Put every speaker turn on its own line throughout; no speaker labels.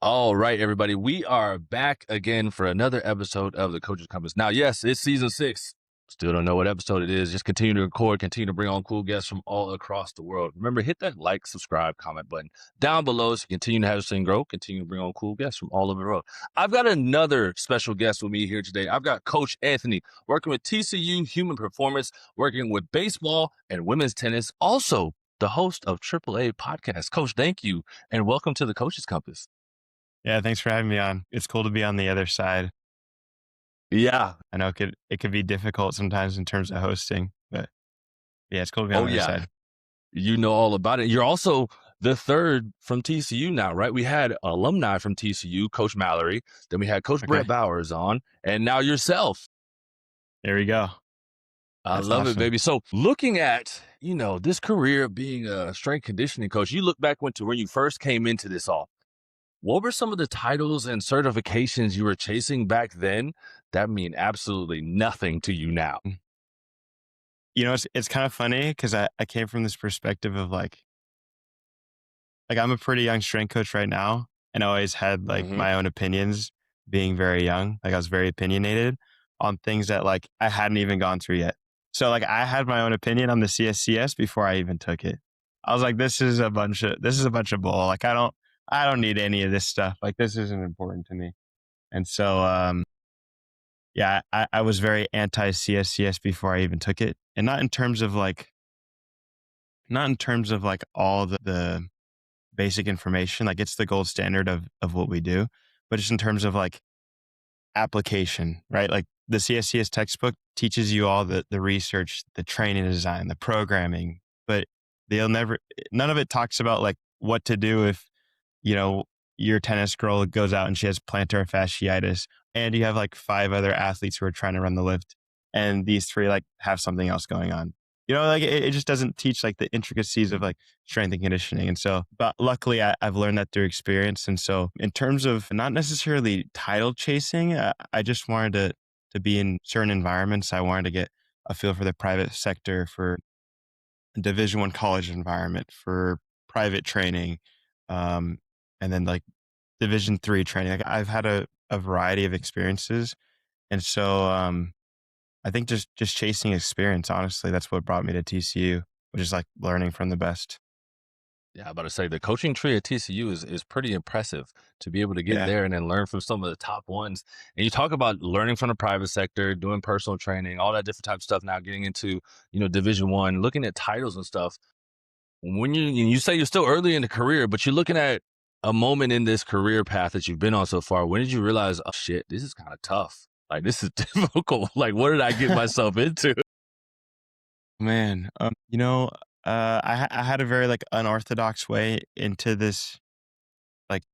All right, everybody. We are back again for another episode of the Coach's Compass. Now, yes, it's season 6. Still don't know what episode it is. Just continue to record, continue to bring on cool guests from all across the world. Remember, hit that like, subscribe, comment button down below so you continue to have this thing grow, continue to bring on cool guests from all over the world. I've got another special guest with me here today. I've got Coach Anthony working with TCU Human Performance, working with baseball and women's tennis, also the host of AAA Podcast. Coach, thank you, and welcome to the Coach's Compass.
Yeah, thanks for having me on. It's cool to be on the other side.
Yeah.
I know it could be difficult sometimes in terms of hosting, but yeah, it's cool to be on the other side.
You know all about it. You're also the third from TCU now, right? We had alumni from TCU, Coach Mallory. Then we had Coach Brett Bowers on, and now yourself.
There we go.
I love it, baby. So looking at, this career of being a strength conditioning coach, you look back when you first came into this all. What were some of the titles and certifications you were chasing back then that mean absolutely nothing to you now?
It's kind of funny because I came from this perspective of like I'm a pretty young strength coach right now, and I always had my own opinions being very young. Like I was very opinionated on things that like I hadn't even gone through yet. So like I had my own opinion on the CSCS before I even took it. I was like, this is a bunch of bull. Like I don't need any of this stuff. Like this isn't important to me. And so, I was very anti CSCS before I even took it. And not in terms of like all the basic information, like it's the gold standard of what we do, but just in terms of like application, right? Like the CSCS textbook teaches you all the research, the training design, the programming, but none of it talks about like what to do if, your tennis girl goes out and she has plantar fasciitis and you have like 5 other athletes who are trying to run the lift and these 3 like have something else going on. It just doesn't teach like the intricacies of like strength and conditioning. And so, but luckily I've learned that through experience. And so in terms of not necessarily title chasing, I just wanted to be in certain environments. I wanted to get a feel for the private sector, for Division I college environment, for private training, and then like Division III training. Like I've had a variety of experiences. And so I think just chasing experience, honestly, that's what brought me to TCU, which is like learning from the best.
Yeah, I'm about to say the coaching tree at TCU is pretty impressive to be able to get there and then learn from some of the top ones. And you talk about learning from the private sector, doing personal training, all that different type of stuff. Now getting into, Division I, looking at titles and stuff. When you say you're still early in the career, but you're looking at a moment in this career path that you've been on so far, when did you realize, oh shit, this is kind of tough? Like this is difficult. Like what did I get myself into?
Man, I had a very like unorthodox way into this like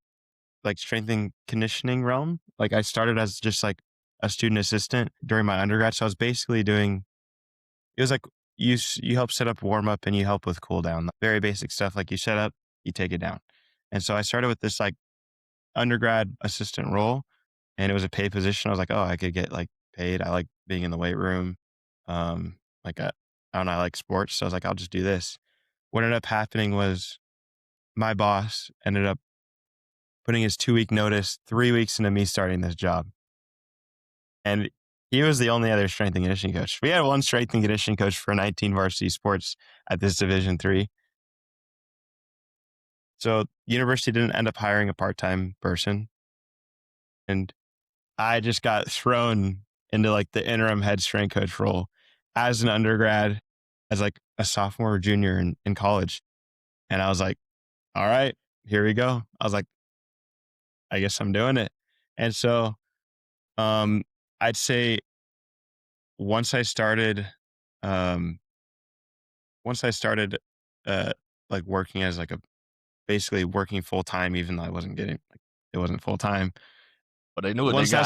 strength and conditioning realm. Like I started as just like a student assistant during my undergrad. So I was basically it was like you help set up warm up and you help with cool down, very basic stuff. Like you set up, you take it down. And so I started with this like undergrad assistant role and it was a paid position. I was like, oh, I could get like paid. I like being in the weight room. Like I don't know, I like sports. So I was like, I'll just do this. What ended up happening was my boss ended up putting his 2-week notice 3 weeks into me starting this job. And he was the only other strength and conditioning coach. We had one strength and conditioning coach for 19 varsity sports at this Division III. So university didn't end up hiring a part-time person. And I just got thrown into like the interim head strength coach role as an undergrad, as like a sophomore or junior in college. And I was like, all right, here we go. I was like, I guess I'm doing it. And so I'd say once I started like working as like basically working full time, even though I wasn't getting like it wasn't full time.
But I knew what
once I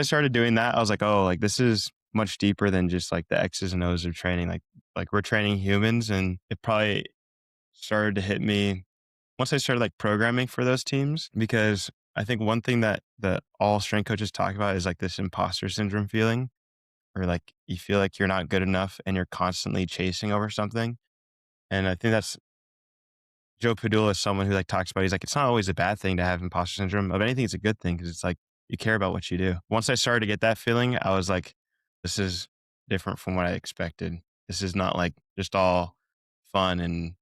started doing that, I was like, oh, like this is much deeper than just like the X's and O's of training. Like we're training humans, and it probably started to hit me once I started like programming for those teams, because I think one thing that all strength coaches talk about is like this imposter syndrome feeling, or like you feel like you're not good enough and you're constantly chasing over something. And I think Joe Padula is someone who like talks about, he's like, it's not always a bad thing to have imposter syndrome. Of anything, it's a good thing because it's like you care about what you do. Once I started to get that feeling, I was like, this is different from what I expected. This is not like just all fun and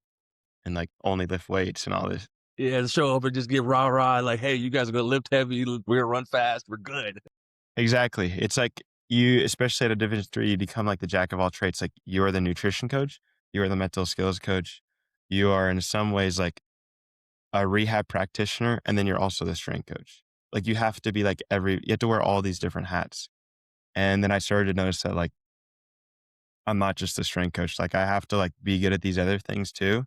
like only lift weights and all this.
Yeah, show up and just get rah rah. Like, hey, you guys are gonna lift heavy. We're gonna run fast. We're good.
Exactly. It's like you, especially at a Division 3, you become like the jack of all trades. Like you are the nutrition coach, you are the mental skills coach, you are in some ways like a rehab practitioner, and then you're also the strength coach. Like you have to be like you have to wear all these different hats. And then I started to notice that like I'm not just the strength coach. Like I have to like be good at these other things too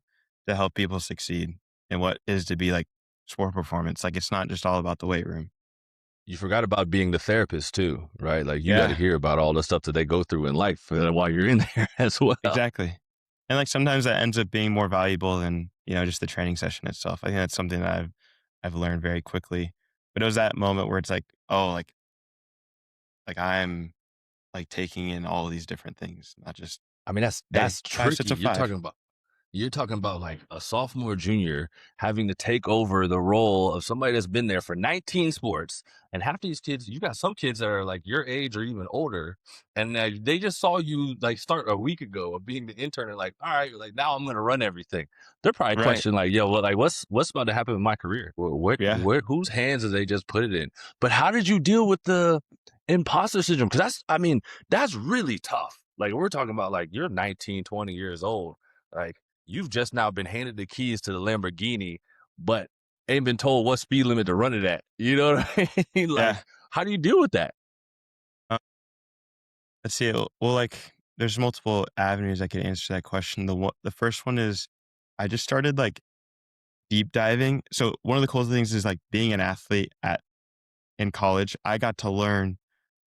to help people succeed in what is to be like sport performance. Like it's not just all about the weight room.
You forgot about being the therapist too, right? Like you got to
Yeah,
hear about all the stuff that they go through in life while you're in there as well.
exactly. And like sometimes that ends up being more valuable than, just the training session itself. I think that's something that I've learned very quickly. But it was that moment where it's like, oh, like I'm like taking in all of these different things, not just,
I mean,
hey,
that's
five
tricky.
sets of five.
You're talking about like a sophomore, junior having to take over the role of somebody that's been there for 19 sports. And half these kids, you got some kids that are like your age or even older, and they just saw you like start a week ago of being the intern and like, all right, like now I'm gonna run everything. They're probably
Right.
questioning like, yo, well, like what's about to happen with my career?
Yeah.
Whose hands did they just put it in? But how did you deal with the imposter syndrome? Because that's really tough. Like we're talking about like you're 19, 20 years old. Like you've just now been handed the keys to the Lamborghini, but ain't been told what speed limit to run it at. You know what I mean? Like,
Yeah.
how do you deal with that?
Uh, let's see. Well, like there's multiple avenues I could answer that question. The first one is I just started like deep diving. So one of the cool things is like being an athlete in college, I got to learn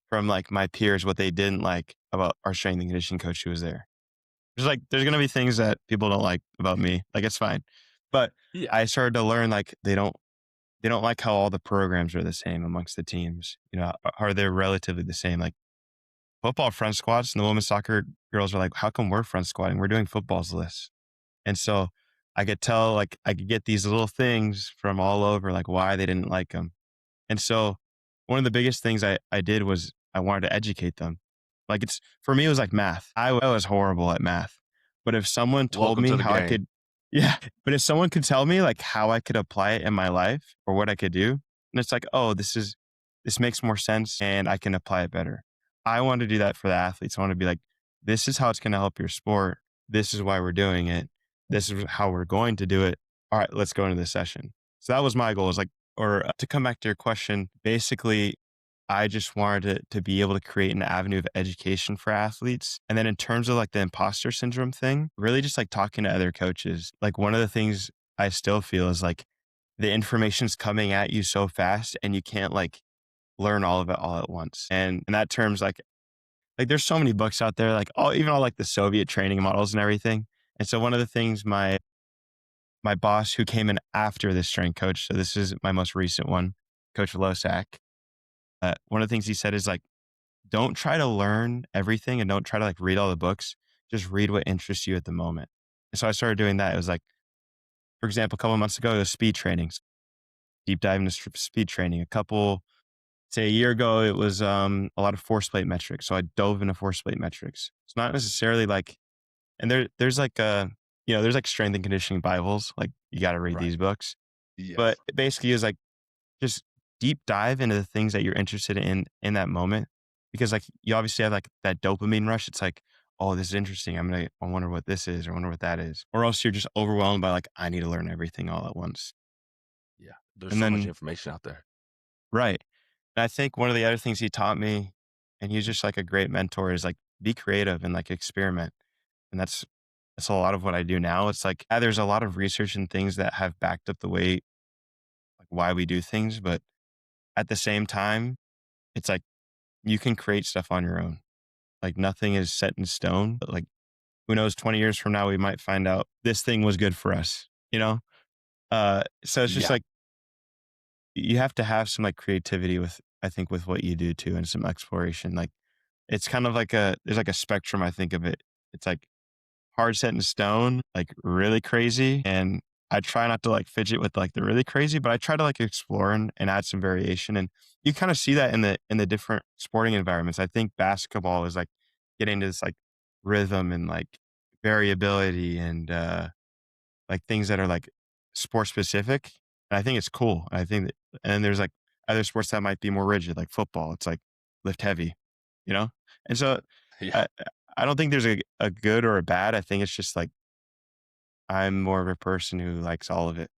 from like my peers what they didn't like about our strength and conditioning coach who was there. There's gonna be things that people don't like about me. Like it's fine. But
Yeah.
I started to learn like they don't like how all the programs are the same amongst the teams. Are they relatively the same? Like football front squats and the women's soccer girls are like, how come we're front squatting? We're doing football's list. And so I could tell, like, I could get these little things from all over, like why they didn't like them. And so one of the biggest things I did was I wanted to educate them. Like for me, it was like math. I was horrible at math. But if someone told
Welcome
me
to the
how I
game.
could, yeah, but if someone could tell me like how I could apply it in my life or what I could do, and it's like, oh, this makes more sense and I can apply it better. I want to do that for the athletes. I want to be like, this is how it's going to help your sport. This is why we're doing it. This is how we're going to do it. All right, let's go into the session. So that was my goal, is like, or to come back to your question, basically, I just wanted to be able to create an avenue of education for athletes. And then in terms of like the imposter syndrome thing, really just like talking to other coaches. Like one of the things I still feel is like the information's coming at you so fast and you can't like learn all of it all at once. And in that terms, like there's so many books out there, like all like the Soviet training models and everything. And so one of the things my boss who came in after this strength coach, so this is my most recent one, Coach Losak, one of the things he said is like, don't try to learn everything and don't try to like read all the books. Just read what interests you at the moment. And so I started doing that. It was like, for example, a couple of months ago, it was speed trainings, deep dive into speed training. Say a year ago, it was a lot of force plate metrics. So I dove into force plate metrics. It's not necessarily like, and there's like, there's like strength and conditioning Bibles. Like you got to read
Right.
these books. But
Yes.
it basically is like, just deep dive into the things that you're interested in that moment. Because like you obviously have like that dopamine rush. It's like, oh, this is interesting. I wonder what this is, or I wonder what that is. Or else you're just overwhelmed by like, I need to learn everything all at once.
Yeah. There's
And
so much
then,
information out there.
right. And I think one of the other things he taught me, and he's just like a great mentor, is like be creative and like experiment. And that's a lot of what I do now. It's like, yeah, there's a lot of research and things that have backed up the way, like why we do things. But at the same time, it's like you can create stuff on your own. Like nothing is set in stone. But like who knows, 20 years from now, we might find out this thing was good for us, you know? So it's just
Yeah.
like you have to have some like creativity with, I think, with what you do too, and some exploration. Like it's kind of like there's like a spectrum, I think of it. It's like hard set in stone, like really crazy, and I try not to like fidget with like the really crazy, but I try to like explore and add some variation. And you kind of see that in the different sporting environments. I think basketball is like getting into this like rhythm and like variability and like things that are like sport specific. And I think it's cool. I think that, and then there's like other sports that might be more rigid, like football. It's like lift heavy, you know? And so
Yeah.
I, I don't think there's a good or a bad. I think it's just like I'm more of a person who likes all of it.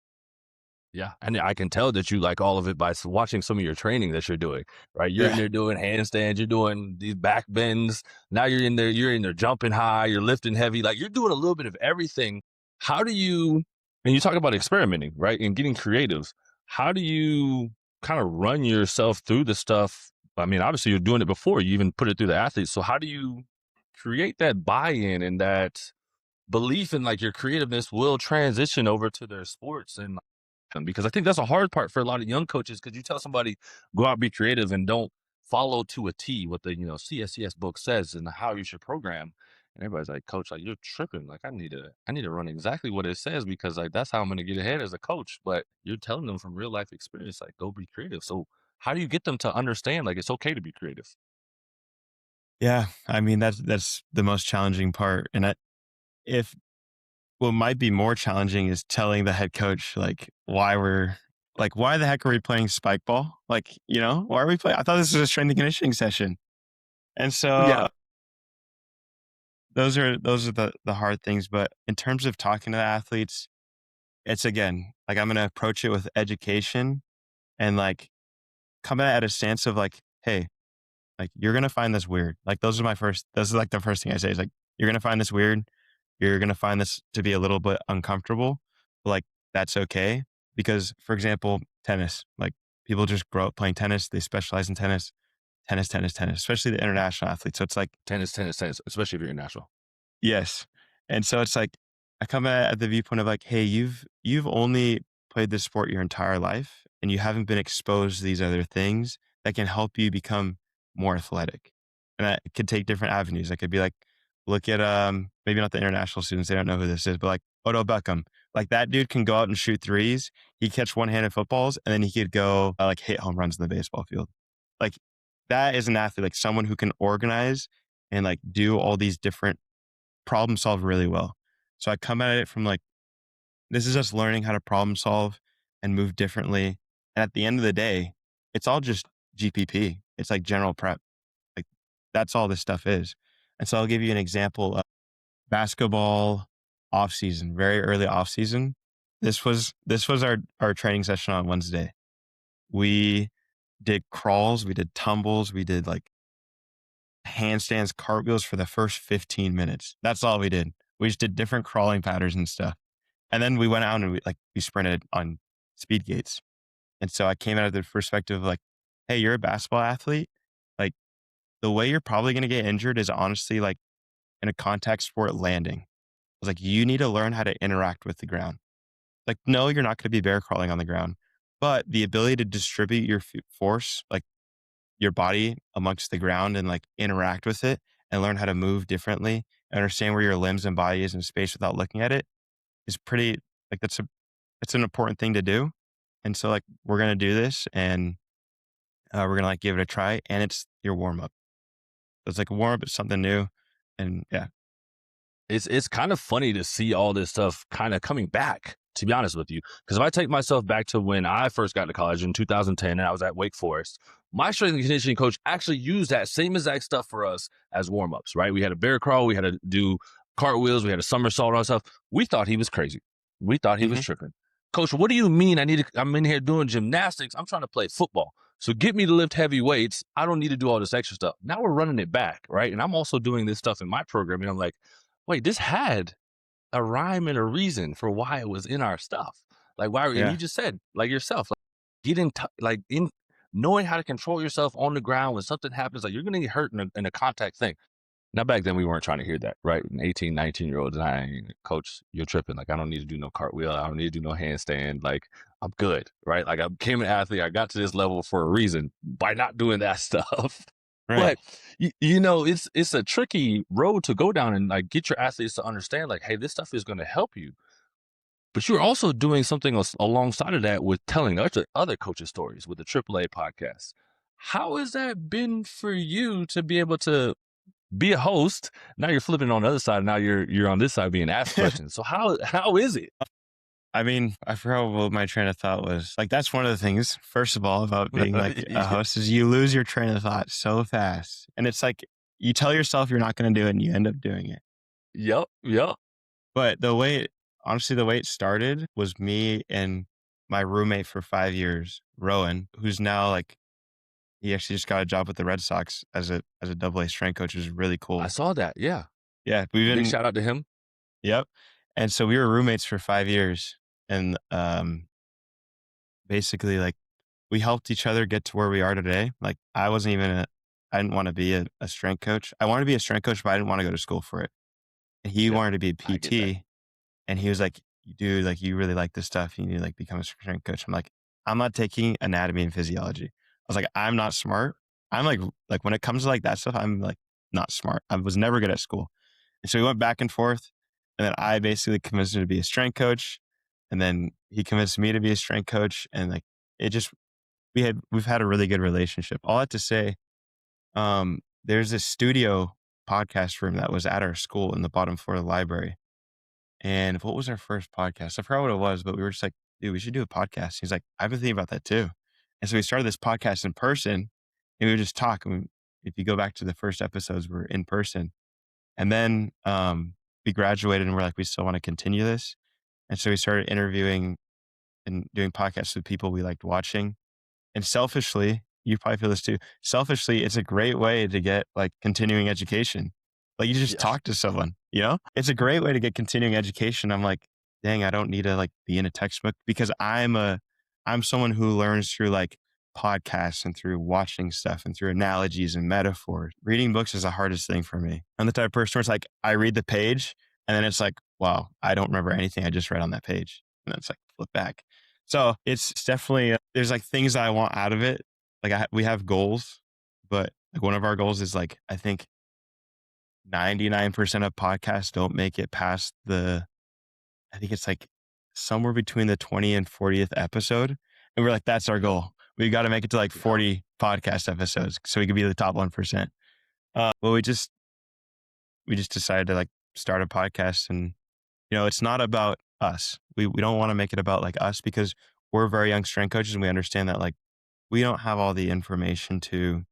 Yeah, and I can tell that you like all of it by watching some of your training that you're doing, right? You're in
Yeah.
there doing handstands, you're doing these back bends. Now you're in there jumping high, you're lifting heavy, like you're doing a little bit of everything. How do you, and you talk about experimenting, right? And getting creative. How do you kind of run yourself through the stuff? I mean, obviously you're doing it before you even put it through the athletes. So how do you create that buy-in and that belief in like your creativeness will transition over to their sports and them? Because I think that's a hard part for a lot of young coaches because you tell somebody go out, be creative, and don't follow to a T what the CSCS book says and how you should program. And everybody's like, Coach, like you're tripping. Like I need to run exactly what it says because like that's how I'm going to get ahead as a coach. But you're telling them from real life experience, like go be creative. So how do you get them to understand like it's okay to be creative?
Yeah. I mean, that's the most challenging part. And if what might be more challenging is telling the head coach like why the heck are we playing spike ball? Like, why are we playing? I thought this was a strength and conditioning session. And
Yeah.
so those are the hard things. But in terms of talking to the athletes, it's again, like I'm gonna approach it with education and like come at a stance of like, hey, like you're gonna find this weird. Like those are like the first thing I say is like, you're gonna find this weird. You're gonna find this to be a little bit uncomfortable. But like that's okay. Because for example, tennis, like people just grow up playing tennis, they specialize in tennis, especially the international athletes. So it's like,
Tennis, especially if you're international.
yes. And so it's like I come at the viewpoint of like, hey, you've only played this sport your entire life and you haven't been exposed to these other things that can help you become more athletic. And that could take different avenues. I could be like, look at maybe not the international students, they don't know who this is, but like Odell Beckham. Like that dude can go out and shoot threes. He catch one-handed footballs and then he could go like hit home runs in the baseball field. Like that is an athlete, like someone who can organize and like do all these different problem solve really well. So I come at it from like, this is us learning how to problem solve and move differently. And at the end of the day, it's all just GPP. It's like general prep. Like that's all this stuff is. And so I'll give you an example of basketball off season, very early off season. This was our training session on Wednesday. We did crawls, we did tumbles, we did like handstands, cartwheels for the first 15 minutes. That's all we did. We just did different crawling patterns and stuff. And then we went out and we sprinted on speed gates. And so I came out of the perspective of like, hey, you're a basketball athlete. Like the way you're probably going to get injured is honestly like in a contact sport landing. I was like, you need to learn how to interact with the ground. Like, no, you're not going to be bear crawling on the ground, but the ability to distribute your force, like your body amongst the ground and like interact with it and learn how to move differently, understand where your limbs and body is in space without looking at it is pretty like that's an important thing to do. And so like we're gonna do this and we're gonna like give it a try and it's your warm up. So it's like a warm up, it's something new. And yeah.
It's kind of funny to see all this stuff kind of coming back, to be honest with you. Because if I take myself back to when I first got to college in 2010 and I was at Wake Forest, my strength and conditioning coach actually used that same exact stuff for us as warm-ups, right? We had a bear crawl, we had to do cartwheels, we had a somersault and stuff. We thought he was crazy. We thought he was
Hmm.
tripping. Coach, what do you mean I'm in here doing gymnastics? I'm trying to play football. So get me to lift heavy weights. I don't need to do all this extra stuff. Now we're running it back, right? And I'm also doing this stuff in my program. And I'm like, wait, this had a rhyme and a reason for why it was in our stuff. Like why, and you
Yeah.
just said like yourself, like, get in, like in knowing how to control yourself on the ground when something happens, like you're going to get hurt in a contact thing. Now back then we weren't trying to hear that, right? An 18, 19-year-olds, and I ain't, coach, you're tripping. Like I don't need to do no cartwheel. I don't need to do no handstand. Like I'm good, right? Like I became an athlete. I got to this level for a reason by not doing that stuff.
Right.
But it's a tricky road to go down and like get your athletes to understand like, hey, this stuff is going to help you. But you're also doing something alongside of that with telling other coaches stories with the AAA podcast. How has that been for you to be able to be a host? Now you're flipping on the other side. Now you're on this side being asked questions. So how is it?
I mean, I forgot what my train of thought was. Like, that's one of the things, first of all, about being like a host is you lose your train of thought so fast. And it's like, you tell yourself you're not going to do it and you end up doing it.
Yep.
But honestly, the way it started was me and my roommate for 5 years, Rowan, who's now like, he actually just got a job with the Red Sox as a AA strength coach, which is really cool.
I saw that. Yeah.
Yeah.
Big shout out to him.
Yep. And so we were roommates for 5 years. And basically, like, we helped each other get to where we are today. Like, I didn't want to be a strength coach. I wanted to be a strength coach, but I didn't want to go to school for it. And he wanted to be a PT. And he was like, dude, like, you really like this stuff. You need to like become a strength coach. I'm like, I'm not taking anatomy and physiology. I was like, I'm not smart. I'm like when it comes to like that stuff, I'm like not smart. I was never good at school. And so we went back and forth. And then I basically convinced him to be a strength coach. And then he convinced me to be a strength coach. And like, we've had a really good relationship. All that to say, there's this studio podcast room that was at our school in the bottom floor of the library. And what was our first podcast? I forgot what it was, but we were just like, dude, we should do a podcast. He's like, I've been thinking about that too. And so we started this podcast in person and we would just talk. And if you go back to the first episodes, we're in person. And then we graduated and we're like, we still want to continue this. And so we started interviewing and doing podcasts with people we liked watching. And selfishly, you probably feel this too. Selfishly, it's a great way to get like continuing education. Like, you just talk to someone, you know? It's a great way to get continuing education. I'm like, dang, I don't need to like be in a textbook because I'm someone who learns through like podcasts and through watching stuff and through analogies and metaphors. Reading books is the hardest thing for me. I'm the type of person where it's like, I read the page and then it's like, wow, I don't remember anything I just read on that page. And then it's like, flip back. So it's definitely, there's like things that I want out of it. Like we have goals, but like one of our goals is like, I think 99% of podcasts don't make it past I think it's like somewhere between the 20 and 40th episode. And we're like, that's our goal. We got to make it to like 40 podcast episodes so we could be the top 1%. Well, we just decided to like start a podcast and, you know, it's not about us. We don't want to make it about like us because we're very young strength coaches and we understand that like we don't have all the information to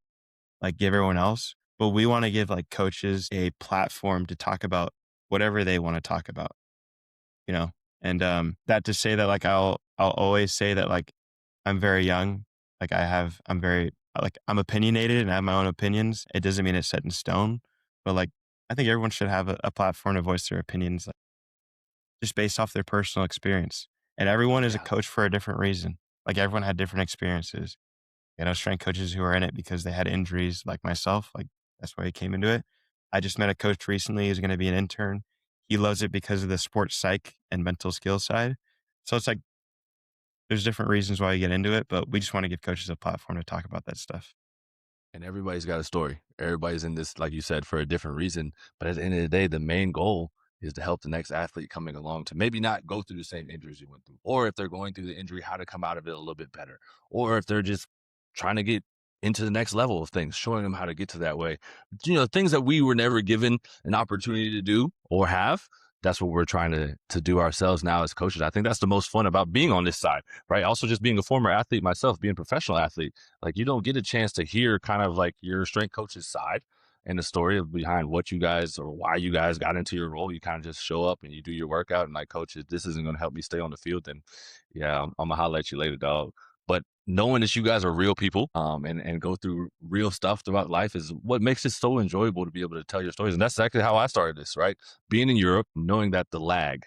like give everyone else, but we want to give like coaches a platform to talk about whatever they want to talk about, you know? And that to say that like I'll always say that like I'm very young. Like I'm opinionated and I have my own opinions. It doesn't mean it's set in stone, but like I think everyone should have a platform to voice their opinions, like, just based off their personal experience. And everyone is a coach for a different reason. Like everyone had different experiences. You know, strength coaches who are in it because they had injuries like myself. Like that's why he came into it. I just met a coach recently who's going to be an intern. He loves it because of the sports psych and mental skill side. So it's like, there's different reasons why you get into it, but we just want to give coaches a platform to talk about that stuff.
And everybody's got a story. Everybody's in this, like you said, for a different reason. But at the end of the day, the main goal is to help the next athlete coming along to maybe not go through the same injuries you went through. Or if they're going through the injury, how to come out of it a little bit better. Or if they're just trying to get into the next level of things, showing them how to get to that way. You know, things that we were never given an opportunity to do or have. That's what we're trying to do ourselves now as coaches. I think that's the most fun about being on this side, right? Also, just being a former athlete myself, being a professional athlete, like you don't get a chance to hear kind of like your strength coach's side and the story behind what you guys or why you guys got into your role. You kind of just show up and you do your workout and like, coach, if this isn't going to help me stay on the field, then yeah, I'm gonna holler at you later, dog. But knowing that you guys are real people and go through real stuff throughout life is what makes it so enjoyable to be able to tell your stories. And that's exactly how I started this, right? Being in Europe, knowing that the lag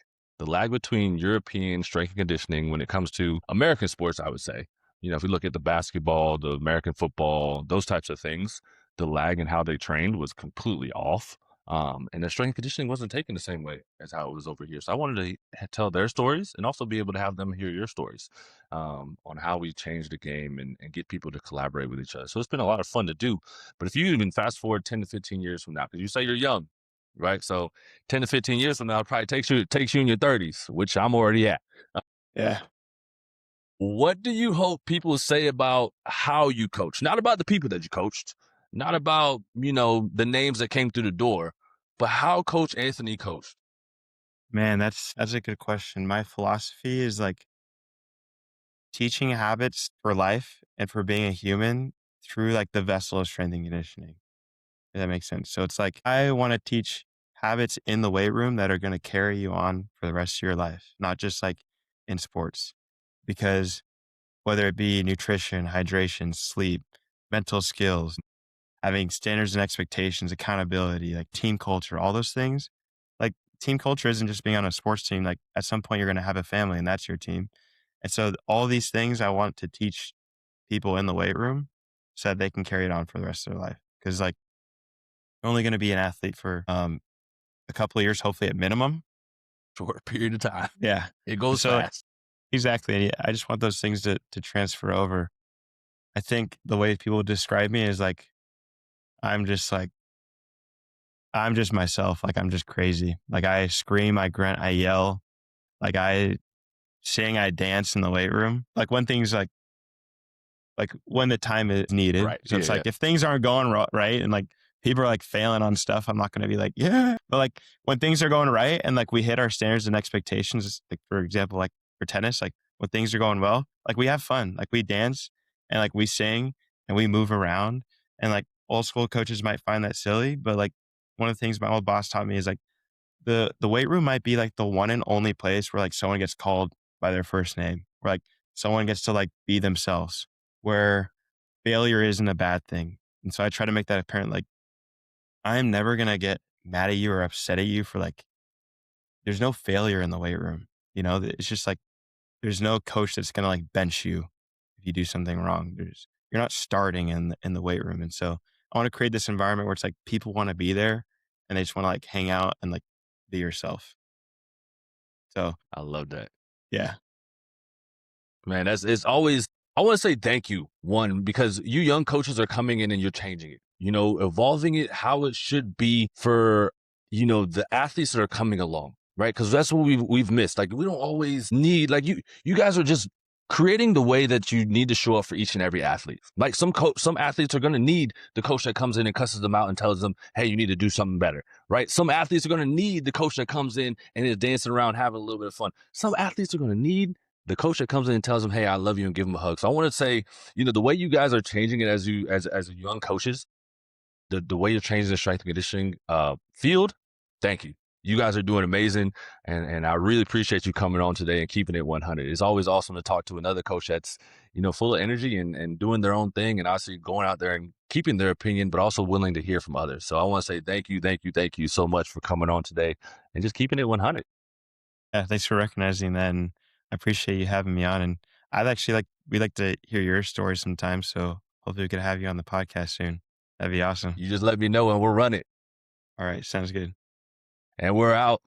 between European strength and conditioning when it comes to American sports, I would say, you know, if we look at the basketball, the American football, those types of things, the lag and how they trained was completely off. And the strength and conditioning wasn't taken the same way as how it was over here. So I wanted to tell their stories and also be able to have them hear your stories on how we change the game and get people to collaborate with each other. So it's been a lot of fun to do. But if you even fast forward 10 to 15 years from now, because you say you're young, right? So 10 to 15 years from now, it probably takes you in your 30s, which I'm already at.
Yeah.
What do you hope people say about how you coach? Not about the people that you coached, not about, the names that came through the door, but how Coach Anthony coached.
Man, that's a good question. My philosophy is like teaching habits for life and for being a human through like the vessel of strength and conditioning. If that makes sense. So it's like I want to teach habits in the weight room that are going to carry you on for the rest of your life, not just like in sports. Because whether it be nutrition, hydration, sleep, mental skills, having standards and expectations, accountability, like team culture, all those things. Like team culture isn't just being on a sports team. Like at some point, you're going to have a family and that's your team. And so all these things I want to teach people in the weight room so that they can carry it on for the rest of their life. Cause like you're only going to be an athlete for a couple of years, hopefully at minimum.
Short period of time.
Yeah.
It goes
So
fast.
exactly. I just want those things to transfer over. I think the way people describe me is like, I'm just like, I'm just myself. Like I'm just crazy. Like I scream, I grunt, I yell. Like I sing, I dance in the weight room. Like when things like when the time is needed.
Right.
So
Yeah,
it's
yeah.
like if things aren't going right and like people are like failing on stuff, I'm not going to be like, yeah. But like when things are going right and like we hit our standards and expectations, like for example, like for tennis, like when things are going well, like we have fun, like we dance and like we sing and we move around. And like old school coaches might find that silly, but like one of the things my old boss taught me is like the weight room might be like the one and only place where like someone gets called by their first name, where like someone gets to like be themselves, where failure isn't a bad thing. And so I try to make that apparent. Like I'm never going to get mad at you or upset at you for like, there's no failure in the weight room. You know, it's just like, there's no coach that's going to like bench you if you do something wrong. You're not starting in the weight room. And so I want to create this environment where it's like people want to be there and they just want to like hang out and like be yourself. So
I love that.
yeah.
Man, it's always, I want to say thank you, one, because you young coaches are coming in and you're changing it, evolving it how it should be for, the athletes that are coming along, right? Because that's what we've missed. Like we don't always need, like you guys are just creating the way that you need to show up for each and every athlete. Like some athletes are going to need the coach that comes in and cusses them out and tells them, hey, you need to do something better, right? Some athletes are going to need the coach that comes in and is dancing around having a little bit of fun. Some athletes are going to need the coach that comes in and tells them, hey, I love you, and give them a hug. So I want to say, the way you guys are changing it as young coaches, the way you're changing the strength and conditioning field, thank you. You guys are doing amazing, and I really appreciate you coming on today and keeping it 100. It's always awesome to talk to another coach that's, full of energy and doing their own thing, and obviously going out there and keeping their opinion, but also willing to hear from others. So I want to say thank you so much for coming on today and just keeping it 100.
Yeah. Thanks for recognizing that. And I appreciate you having me on. And I'd actually we like to hear your story sometime. So hopefully we could have you on the podcast soon. That'd be awesome.
You just let me know and we'll run it.
All right. Sounds good.
And we're out.